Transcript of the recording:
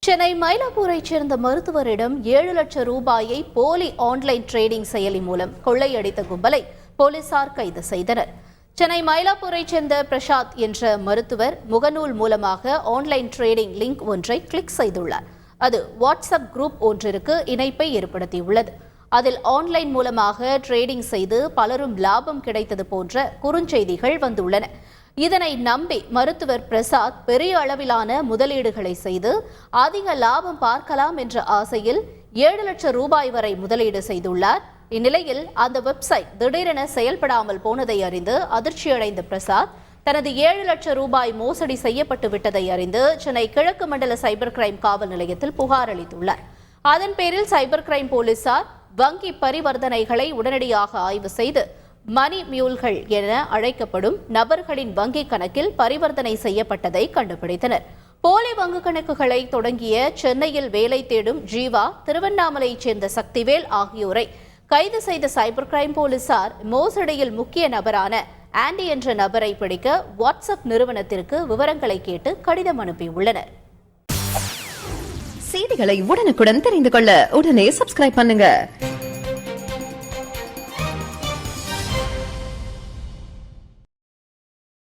சென்னை மயிலாப்பூரைச் சேர்ந்த மருத்துவரிடம் 7 லட்சம் ரூபாயை போலி ஆன்லைன் ட்ரேடிங் செயலி மூலம் கொள்ளையடித்த கும்பலை போலீசார் கைது செய்தனர். சென்னை மயிலாப்பூரைச் சேர்ந்த பிரசாத் என்ற மருத்துவர் முகநூல் மூலமாக ஆன்லைன் ட்ரேடிங் லிங்க் ஒன்றை கிளிக் செய்துள்ளார். அது வாட்ஸ்அப் குரூப் ஒன்றிற்கு இணைப்பை ஏற்படுத்தியுள்ளது. அதில் ஆன்லைன் மூலமாக ட்ரேடிங் செய்து பலரும் லாபம் கிடைத்தது போன்ற குறுஞ்செய்திகள் வந்துள்ளன. இதனை நம்பி மருத்துவர் பிரசாத் பெரிய அளவிலான முதலீடுகளை செய்து அதிக லாபம் பார்க்கலாம் என்ற ஆசையில் 7 லட்சம் ரூபாய் வரை முதலீடு செய்துள்ளார். இந்நிலையில் அந்த வெப்சைட் திடீரென செயல்படாமல் போனதை அறிந்து அதிர்ச்சியடைந்த பிரசாத் தனது 7 லட்சம் ரூபாய் மோசடி செய்யப்பட்டு விட்டதை அறிந்து சென்னை கிழக்கு மண்டல சைபர் கிரைம் காவல் நிலையத்தில் புகார் அளித்துள்ளார். அதன் பேரில் சைபர் கிரைம் போலீசார் வங்கி பரிவர்த்தனைகளை உடனடியாக ஆய்வு செய்து மணி மியூல்கள் என அழைக்கப்படும் நபர்களின் வங்கிக் கணக்கில் பரிவர்த்தனை செய்யப்பட்டதை கண்டுபிடித்தனர். போலி வங்கிக் கணக்குகளை தொடங்கிய சென்னையில் வேலை தேடும் ஜீவா, திருவண்ணாமலையைச் சேர்ந்த சக்திவேல் ஆகியோரை கைது செய்த சைபர் கிரைம் போலீசார் மோசடியில் முக்கிய நபரான ஆண்டி என்ற நபரை பிடிக்க வாட்ஸ்அப் நிறுவனத்திற்கு விவரங்களை கேட்டு கடிதம் அனுப்பியுள்ளனர். செய்திகளை உடனுக்குடன் தெரிந்து கொள்ள உடனே சப்ஸ்கிரைப் பண்ணுங்க.